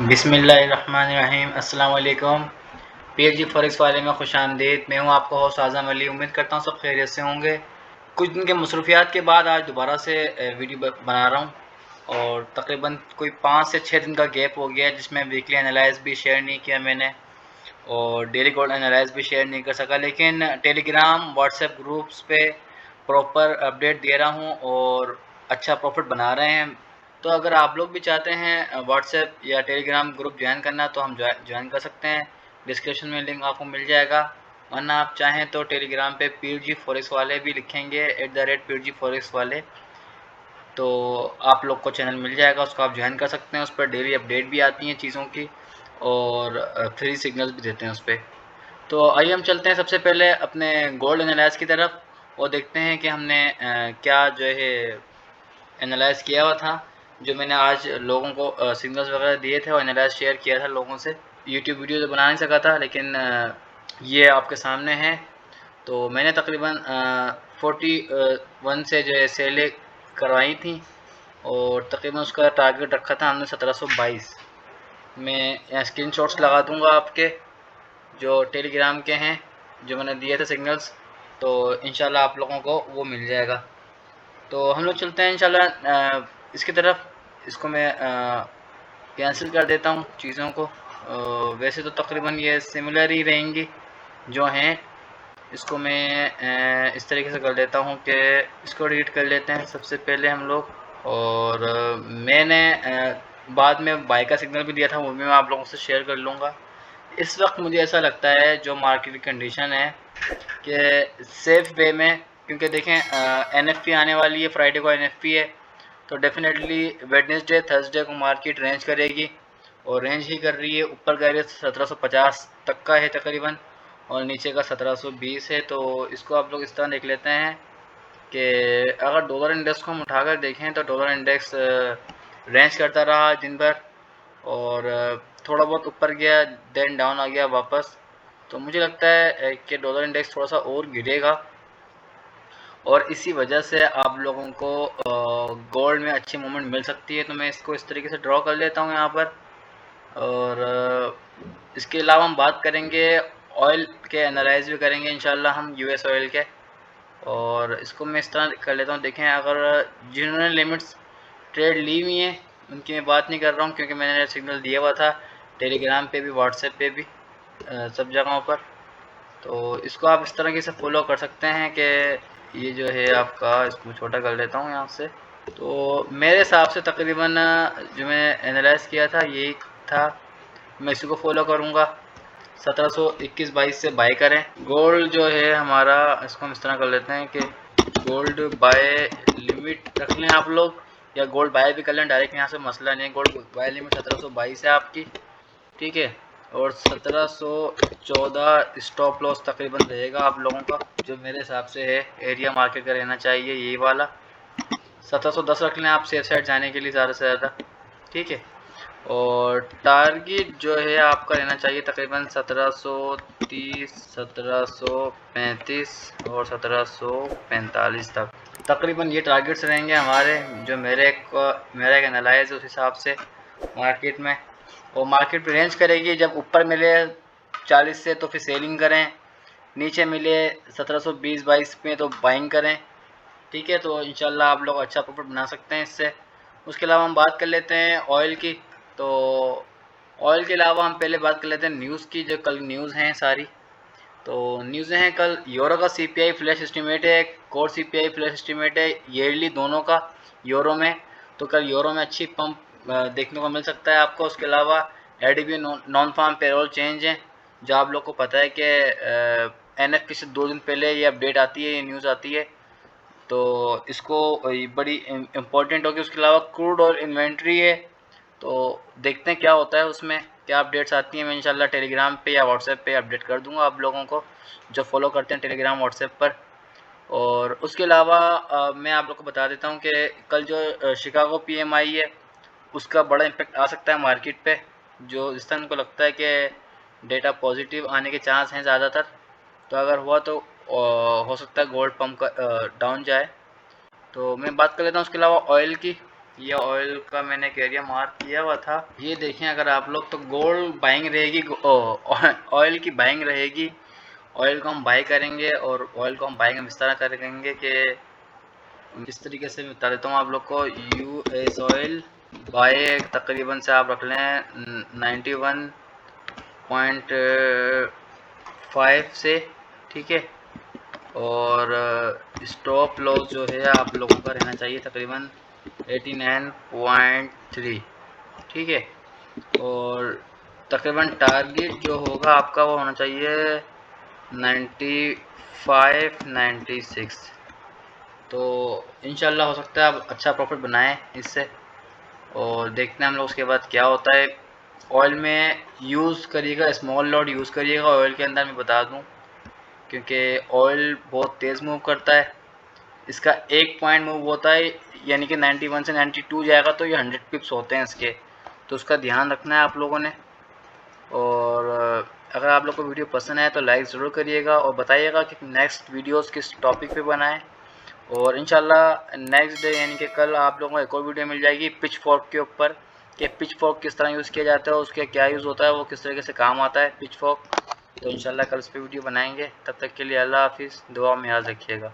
बिस्मिल्लाहिर्रहमानिर्रहीम। अस्सलाम वालेकुम। पीएचजी फॉरेक्स वाले में खुशामदीद। मैं हूं आपका होस्ट आज़म अली। उम्मीद करता हूं सब खैरियत से होंगे। कुछ दिन के मसरूफियात के बाद आज दोबारा से वीडियो बना रहा हूं और तकरीबन कोई 5 से 6 दिन का गैप हो गया जिसमें वीकली एनालाइज भी शेयर नहीं किया मैंने और डेली गोल्ड एनालाइज भी शेयर नहीं कर सका, लेकिन टेलीग्राम व्हाट्सएप ग्रुप्स पे प्रॉपर अपडेट दे रहा हूँ और अच्छा प्रॉफिट बना रहे हैं। तो अगर आप लोग भी चाहते हैं व्हाट्सएप या टेलीग्राम ग्रुप ज्वाइन करना तो हम ज्वाइन कर सकते हैं। डिस्क्रिप्शन में लिंक आपको मिल जाएगा, वरना आप चाहें तो टेलीग्राम पे पीएचजी फॉरेक्स वाले भी लिखेंगे @पीएचजी फॉरेक्स वाले, तो आप लोग को चैनल मिल जाएगा, उसको आप ज्वाइन कर सकते हैं। उस पर डेली अपडेट भी आती हैं चीज़ों की और फ्री सिग्नल्स भी देते हैं उस पर। तो आइए हम चलते हैं सबसे पहले अपने गोल्ड एनालाइज की तरफ और देखते हैं कि हमने क्या जो है एनालाइज किया हुआ था। जो मैंने आज लोगों को सिग्नल्स वगैरह दिए थे और एनालाइज शेयर किया था लोगों से। यूट्यूब वीडियो तो बना नहीं सका था, लेकिन ये आपके सामने है। तो मैंने तकरीबन 41 से जो है सेलें करवाई थी और तकरीबन उसका टारगेट रखा था हमने 1722। मैं यहाँ स्क्रीनशॉट्स लगा दूंगा आपके जो टेलीग्राम के हैं, जो मैंने दिए थे सिग्नल्स, तो इंशाल्लाह आप लोगों को वो मिल जाएगा। तो हम लोग चलते हैं इंशाल्लाह इसकी तरफ। इसको मैं कैंसिल कर देता हूँ चीज़ों को। वैसे तो तकरीबन ये सिमिलर ही रहेंगी जो हैं। इसको मैं इस तरीके से कर देता हूँ कि इसको डिलीट कर लेते हैं सबसे पहले हम लोग। और मैंने बाद में बाय का सिग्नल भी दिया था, वो भी मैं आप लोगों से शेयर कर लूँगा। इस वक्त मुझे ऐसा लगता है जो मार्केट की कंडीशन है कि सेफ वे में, क्योंकि देखें एनएफपी आने वाली है, फ्राइडे को एनएफपी है, तो डेफिनेटली वेडनेसडे थर्सडे को मार्केट रेंज करेगी और रेंज ही कर रही है। ऊपर का एरिया 1750 तक का है तकरीबन और नीचे का 1720 है। तो इसको आप लोग इस तरह देख लेते हैं कि अगर डॉलर इंडेक्स को हम उठाकर देखें तो डॉलर इंडेक्स रेंज करता रहा दिन भर और थोड़ा बहुत ऊपर गया, देन डाउन आ गया वापस। तो मुझे लगता है कि डॉलर इंडेक्स थोड़ा सा और गिरेगा और इसी वजह से आप लोगों को गोल्ड में अच्छी मूवमेंट मिल सकती है। तो मैं इसको इस तरीके से ड्रॉ कर लेता हूँ यहाँ पर। और इसके अलावा हम बात करेंगे ऑयल के, एनालाइज भी करेंगे इंशाल्लाह हम यूएस ऑयल के। और इसको मैं इस तरह कर लेता हूँ। देखें, अगर जिन्होंने लिमिट्स ट्रेड ली हुई हैं उनकी मैं बात नहीं कर रहा हूँ, क्योंकि मैंने सिग्नल दिया हुआ था टेलीग्राम पे भी व्हाट्सएप पे भी सब जगहों पर। तो इसको आप इस तरीके से फॉलो कर सकते हैं कि ये जो है आपका, इसको छोटा कर लेता हूँ यहाँ से। तो मेरे हिसाब से तकरीबन जो मैं एनालाइज किया था यही था, मैं इसी को फॉलो करूँगा। 1721-22 से बाय करें। गोल्ड जो है हमारा, इसको हम इस तरह कर लेते हैं कि गोल्ड बाय लिमिट रख लें आप लोग, या गोल्ड बाय भी कर लें डायरेक्ट, यहाँ से मसला नहीं है। गोल्ड बाय लिमिट 1722 है आपकी, ठीक है। और 1714 स्टॉप लॉस तकरीबन रहेगा आप लोगों का, जो मेरे हिसाब से है एरिया मार्केट का रहना चाहिए यही वाला। 1710 रख लें आप सेफ साइड जाने के लिए ज़्यादा से ज़्यादा, ठीक है। और टारगेट जो है आपका रहना चाहिए तकरीबन 1730, 1735 और 1745 तक। तकरीबन ये टारगेट्स रहेंगे हमारे, जो मेरा एक एनालाइज है उस हिसाब से मार्केट में। और मार्केट रेंज करेगी, जब ऊपर मिले 40 से तो फिर सेलिंग करें, नीचे मिले 1720-22 में तो बाइंग करें, ठीक है। तो इंशाल्लाह आप लोग अच्छा प्रॉफिट बना सकते हैं इससे। उसके अलावा हम बात कर लेते हैं ऑयल की। तो ऑयल के अलावा हम पहले बात कर लेते हैं न्यूज़ की, जो कल न्यूज़ हैं सारी। तो न्यूज़ें हैं, कल यूरो का सीपीआई फ्लैश एस्टीमेट है, कोर सीपीआई फ्लैश एस्टीमेट है, ईयरली दोनों का यूरो में। तो कल यूरो में अच्छी पंप देखने को मिल सकता है आपको। उसके अलावा ADB non farm payroll change है, जो आप लोग को पता है कि एनएफपी से 2 दिन पहले ये अपडेट आती है, ये न्यूज़ आती है, तो इसको बड़ी इम्पोर्टेंट होगी। उसके अलावा क्रूड और इन्वेंट्री है, तो देखते हैं क्या होता है उसमें, क्या अपडेट्स आती हैं। मैं इंशाल्लाह टेलीग्राम पे या व्हाट्सएप पे अपडेट कर दूंगा आप लोगों को जो फॉलो करते हैं टेलीग्राम व्हाट्सएप पर। और उसके अलावा मैं आप लोग को बता देता हूँ कि कल जो शिकागो पीएमआई है उसका बड़ा इम्पेक्ट आ सकता है मार्केट पे, जो जिस तरह को लगता है कि डेटा पॉजिटिव आने के चांस हैं ज़्यादातर। तो अगर हुआ तो हो सकता है गोल्ड पंप का डाउन जाए। तो मैं बात कर लेता हूँ उसके अलावा ऑयल की। ये ऑयल का मैंने एरिया मार्क किया हुआ था। ये देखें अगर आप लोग, तो गोल्ड बाइंग रहेगी, ऑयल की बाइंग रहेगी। ऑयल को हम बाई करेंगे और ऑयल को हम बाइंग हम इस तरह करेंगे कि इस तरीके से बता देता हूँ आप लोग को। यूएस ऑयल बाय तकरीबन से आप रख लें 91.5 से, ठीक है। और स्टॉप लॉस जो है आप लोगों का रहना चाहिए तकरीबन 89.3, ठीक है। और तकरीबन टारगेट जो होगा आपका वो होना चाहिए 95, 96। तो इंशाल्लाह हो सकता है आप अच्छा प्रॉफिट बनाएं इससे। और देखते हैं हम लोग उसके बाद क्या होता है। ऑयल में यूज़ करिएगा, स्मॉल लॉट यूज़ करिएगा ऑयल के अंदर, मैं बता दूं, क्योंकि ऑयल बहुत तेज़ मूव करता है। इसका एक पॉइंट मूव होता है, यानी कि 91 से 92 जाएगा तो ये 100 पिप्स होते हैं इसके, तो उसका ध्यान रखना है आप लोगों ने। और अगर आप लोग को वीडियो पसंद आए तो लाइक ज़रूर करिएगा और बताइएगा कि नेक्स्ट वीडियोस किस टॉपिक पे बनाएं। और इंशाल्लाह नेक्स्ट डे यानी कि कल आप लोगों को एक और वीडियो मिल जाएगी पिच फॉर्क के ऊपर, कि पिच फॉर्क किस तरह यूज़ किया जाता है, उसके क्या यूज़ होता है, वो किस तरीके से काम आता है पिच फॉर्क। तो इंशाल्लाह कल इस पर वीडियो बनाएंगे। तब तक के लिए अल्लाह हाफिज़, दुआ में याद रखिएगा।